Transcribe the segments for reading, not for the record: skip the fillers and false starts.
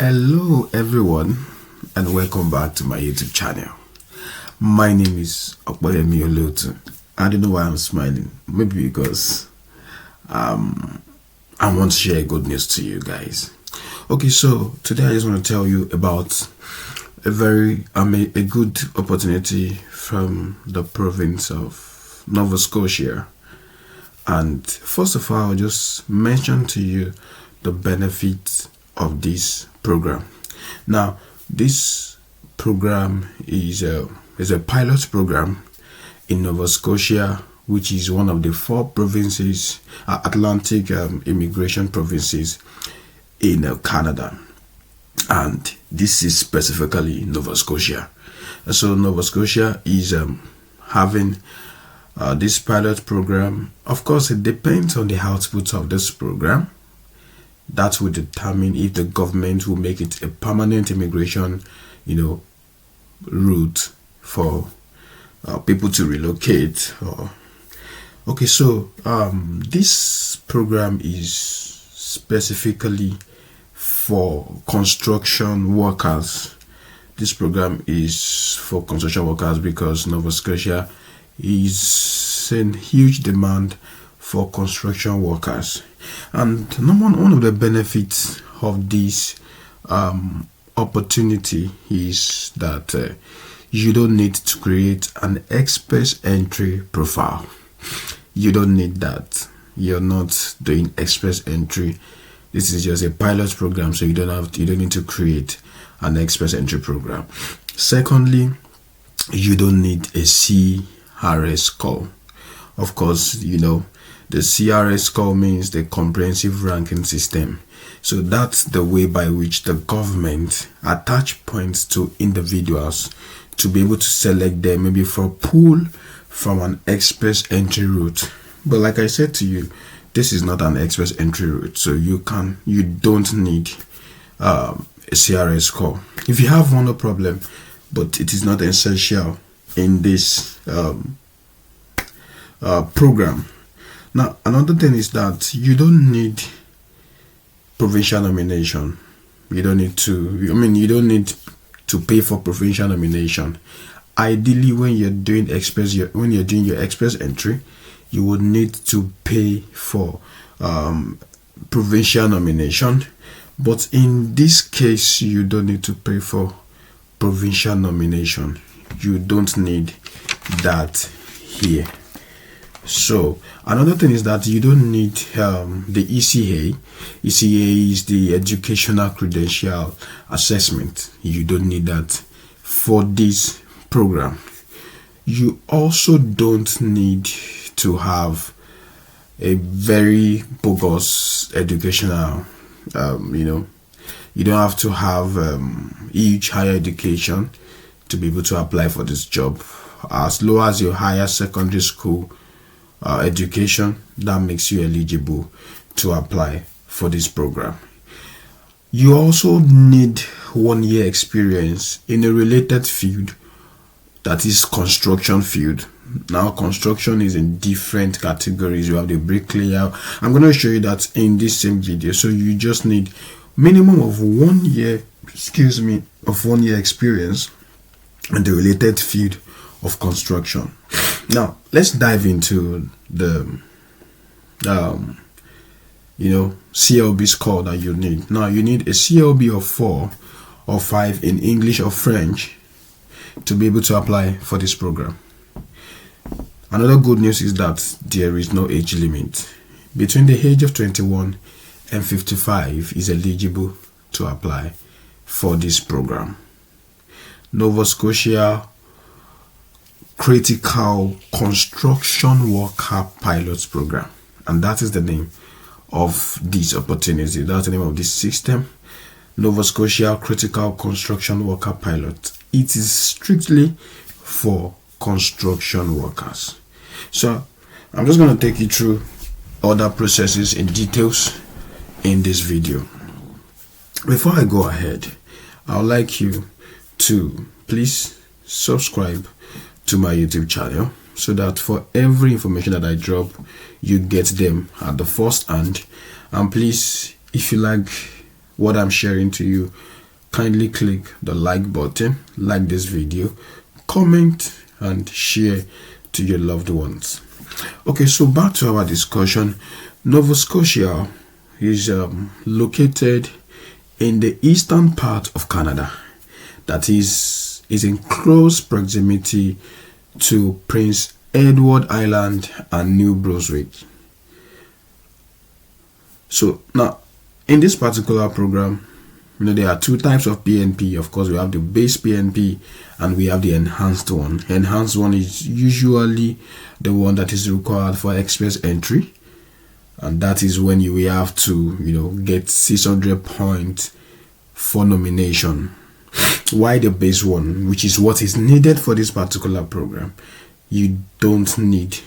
Hello everyone and welcome back to my YouTube channel. My name is Okbayemi Olotu. I don't know why I'm smiling. Maybe because I want to share good news to you guys. Okay, so today I just want to tell you about a good opportunity from the province of Nova Scotia. And first of all, I'll just mention to you the benefits of this program. Now, this program is a pilot program in Nova Scotia, which is one of the 4 provinces, Atlantic immigration provinces in Canada, and this is specifically Nova Scotia. So Nova Scotia is having this pilot program. Of course, it depends on the output of this program. That will determine if the government will make it a permanent immigration, route for people to relocate. Okay, so this program is specifically for construction workers. This program is for construction workers because Nova Scotia is in huge demand for construction workers. And one of the benefits of this opportunity is that you don't need to create an express entry profile. You don't need that. You're not doing express entry. This is just a pilot program, so you don't need to create an express entry program. Secondly, you don't need a CRS score. Of course, the CRS score means the comprehensive ranking system. So that's the way by which the government attach points to individuals to be able to select them maybe for a pool from an express entry route. But like I said to you, this is not an express entry route, so you don't need a CRS score. If you have one, no problem, but it is not essential in this program. Now, another thing is that you don't need provincial nomination. You don't need to pay for provincial nomination. Ideally, when you're doing your express entry, you would need to pay for provincial nomination. But in this case, you don't need to pay for provincial nomination. You don't need that here. So another thing is that you don't need the ECA. ECA is the Educational Credential Assessment. You don't need that for this program. You also don't need to have a very bogus educational, you don't have to have huge higher education to be able to apply for this job. As low as your higher secondary school education, that makes you eligible to apply for this program. You also need 1 year experience in a related field, that is construction field. Now, construction is in different categories. You have the bricklayer. I'm going to show you that in this same video. So you just need minimum of 1 year experience in the related field of construction. Now, let's dive into the CLB score that you need. Now, you need a CLB of 4 or 5 in English or French to be able to apply for this program. Another good news is that there is no age limit. Between the age of 21 and 55 is eligible to apply for this program. Nova Scotia Critical Construction Worker Pilots Program, and that is the name of this opportunity. That's the name of this system, Nova Scotia Critical Construction Worker Pilot. It is strictly for construction workers. So I'm just going to take you through other processes in details in this video. Before I go ahead, I would like you to please subscribe to my YouTube channel so that for every information that I drop, you get them at the first hand. And please, if you like what I'm sharing to you, kindly click the like button, like this video, comment and share to your loved ones. Okay, so back to our discussion. Nova Scotia is located in the eastern part of Canada, that is in close proximity to Prince Edward Island and New Brunswick. So now in this particular program, there are two types of PNP. Of course, we have the base PNP and we have the enhanced one. Enhanced one is usually the one that is required for express entry, and that is when you will have to get 600 points for nomination. Why the base one, which is what is needed for this particular program, you don't need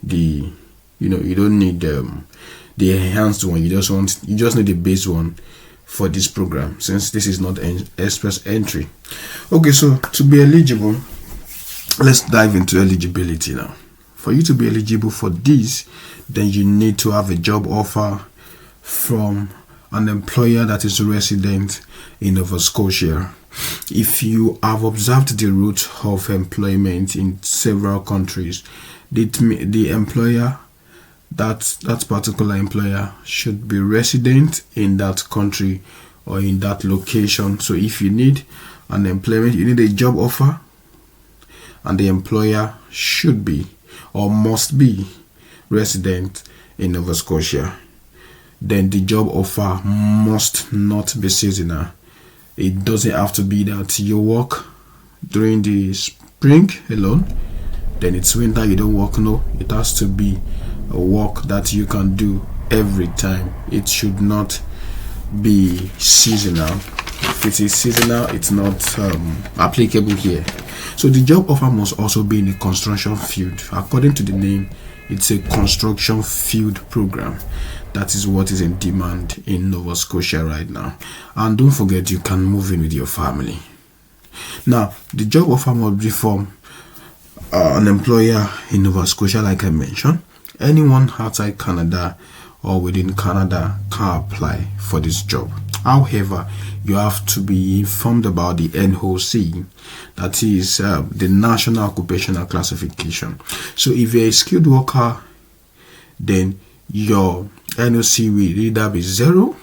the you don't need the enhanced one. You just need the base one for this program, since this is not an express entry. Okay, so to be eligible, let's dive into eligibility now. For you to be eligible for this, then you need to have a job offer from an employer that is resident in Nova Scotia. If you have observed the route of employment in several countries, the employer, that particular employer should be resident in that country or in that location. So if you need an employment, you need a job offer, and the employer should be or must be resident in Nova Scotia. Then the job offer must not be seasonal. It doesn't have to be that you work during the spring alone, then it's winter you don't work. No, it has to be a work that you can do every time. It should not be seasonal. If it is seasonal, it's not applicable here. So the job offer must also be in the construction field. According to the name, it's a construction field program. That is what is in demand in Nova Scotia right now. And don't forget, you can move in with your family. Now, the job offer must be from an employer in Nova Scotia, like I mentioned. Anyone outside Canada or within Canada can apply for this job. However, you have to be informed about the NOC, that is the National Occupational Classification. So if you're a skilled worker, then your NOC will either be 0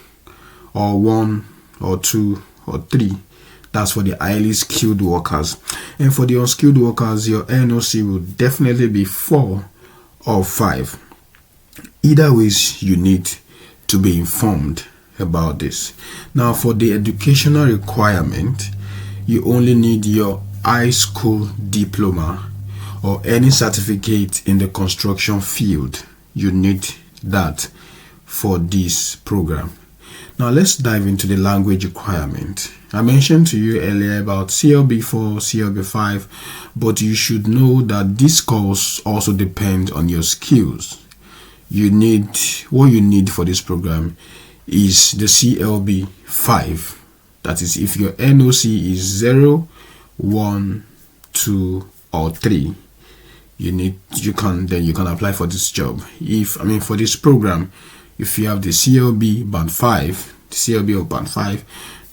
or 1 or 2 or 3. That's for the highly skilled workers. And for the unskilled workers, your NOC will definitely be 4 or 5. Either ways, you need to be informed about this. Now, for the educational requirement, you only need your high school diploma or any certificate in the construction field. You need that for this program. Now let's dive into the language requirement. I mentioned to you earlier about CLB4, CLB5, but you should know that this course also depends on your skills. What you need for this program is the CLB5. That is, if your NOC is 0, 1, 2, or 3, you can apply for this job. For this program, if you have the CLB band 5, the CLB of band 5,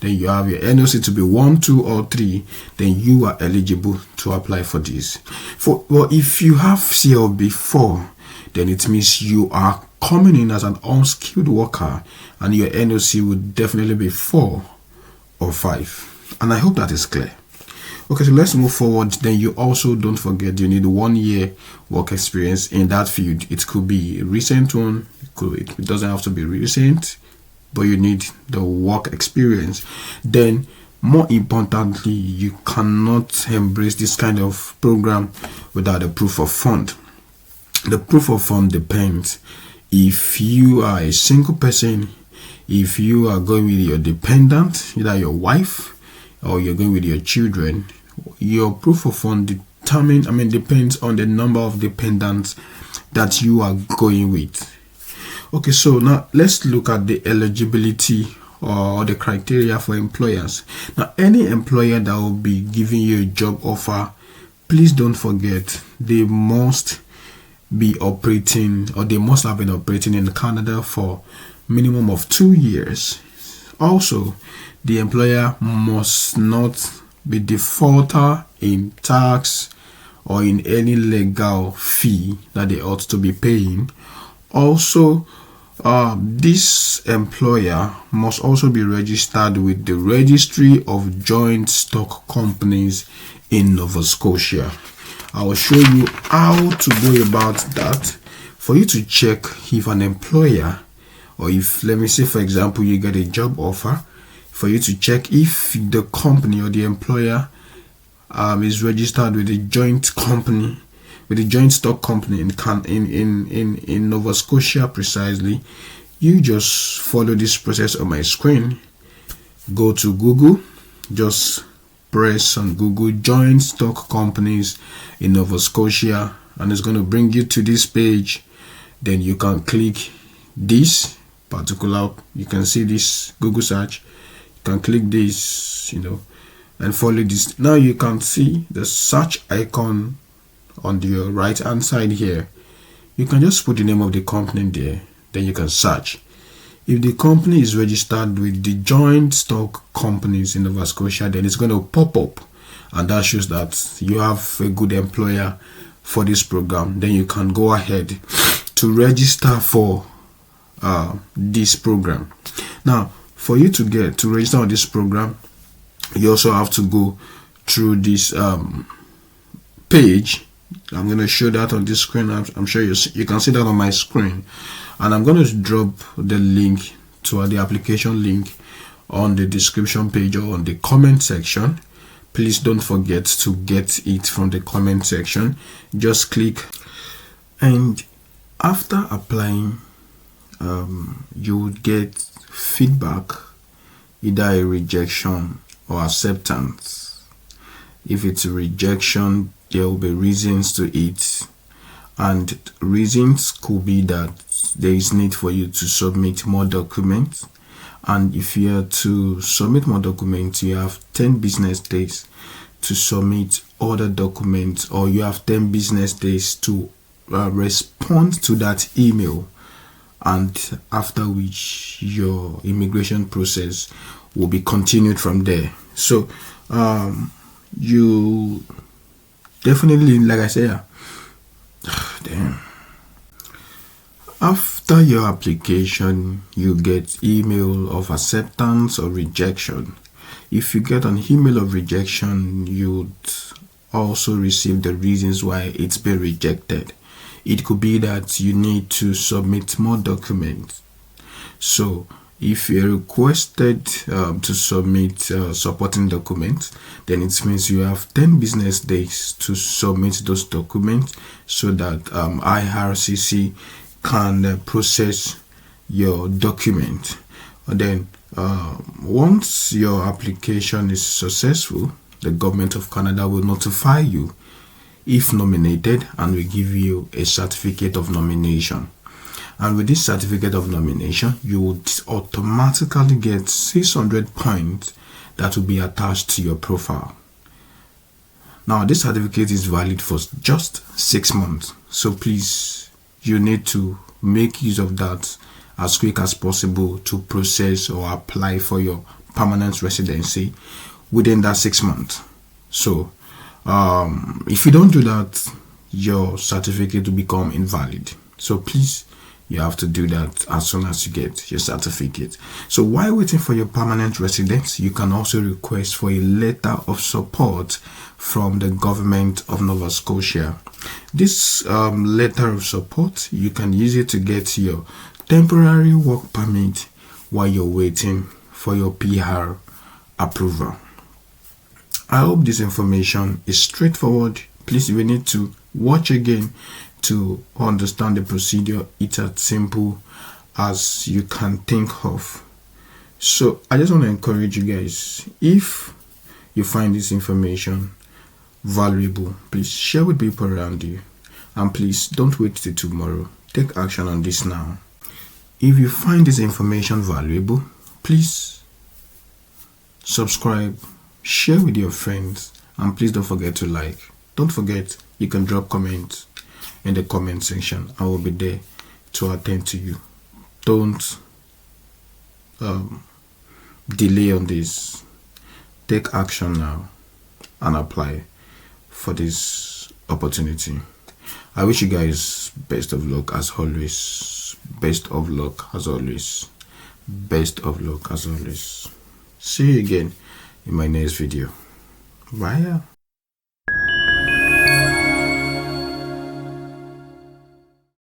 then you have your NOC to be 1, 2, or 3, then you are eligible to apply for this. If you have CLB 4, then it means you are coming in as an unskilled worker, and your NOC would definitely be 4 or 5. And I hope that is clear. Okay, so let's move forward. Then you also don't forget you need 1 year work experience in that field. It could be a recent one, it doesn't have to be recent, but you need the work experience. Then more importantly, you cannot embrace this kind of program without a proof of fund. The proof of fund depends. If you are a single person, if you are going with your dependent, either your wife or you're going with your children, your proof of fund depends on the number of dependents that you are going with. Okay, so now let's look at the eligibility or the criteria for employers. Now, any employer that will be giving you a job offer, please don't forget they must be operating, or they must have been operating in Canada for minimum of 2 years, Also, the employer must not be defaulter in tax or in any legal fee that they ought to be paying. Also, this employer must also be registered with the Registry of Joint Stock Companies in Nova Scotia. I will show you how to go about that for you to check if an employer, or if, let me say for example, you get a job offer, for you to check if the company or the employer is registered with a joint company, with a joint stock company in Nova Scotia precisely. You just follow this process on my screen. Go to Google, just press on Google joint stock companies in Nova Scotia, and it's going to bring you to this page. Then you can click this particular, you can see this Google search, you can click this, and follow this. Now you can see the search icon on your right hand side here. You can just put the name of the company there, then you can search. If the company is registered with the joint stock companies in Nova Scotia, then it's going to pop up, and that shows that you have a good employer for this program. Then you can go ahead to register for this program. Now, for you to get to register on this program, you also have to go through this page. I'm going to show that on this screen. I'm sure you can see that on my screen, and I'm going to drop the link to the application link on the description page or on the comment section. Please don't forget to get it from the comment section. Just click, and after applying, you would get feedback, either a rejection or acceptance. If it's a rejection, there will be reasons to it, and reasons could be that there is need for you to submit more documents, and if you are to submit more documents, you have 10 business days to submit other documents, or you have 10 business days to respond to that email, and after which your immigration process will be continued from there. So you definitely, like I said, after your application, you get email of acceptance or rejection. If you get an email of rejection, you'd also receive the reasons why it's been rejected. It could be that you need to submit more documents. So if you're requested to submit supporting documents, then it means you have 10 business days to submit those documents, so that IRCC can process your document. And then once your application is successful, the government of Canada will notify you if nominated, and will give you a certificate of nomination. And with this certificate of nomination, you would automatically get 600 points that will be attached to your profile. Now, this certificate is valid for just 6 months, so please, you need to make use of that as quick as possible to process or apply for your permanent residency within that 6 months. So if you don't do that, your certificate will become invalid. So please, you have to do that as soon as you get your certificate. So while waiting for your permanent residence, you can also request for a letter of support from the government of Nova Scotia. This letter of support, you can use it to get your temporary work permit while you're waiting for your PR approval. I hope this information is straightforward. Please, if you need to watch again to understand the procedure, it's as simple as you can think of. So I just want to encourage you guys, if you find this information valuable, please share with people around you, and please don't wait till tomorrow. Take action on this now. If you find this information valuable, please subscribe, share with your friends, and please don't forget to like. Don't forget, you can drop comments in the comment section. I will be there to attend to you. Don't delay on this. Take action now and apply for this opportunity. I wish you guys best of luck as always. Best of luck as always. Best of luck as always. See you again in my next video. Bye.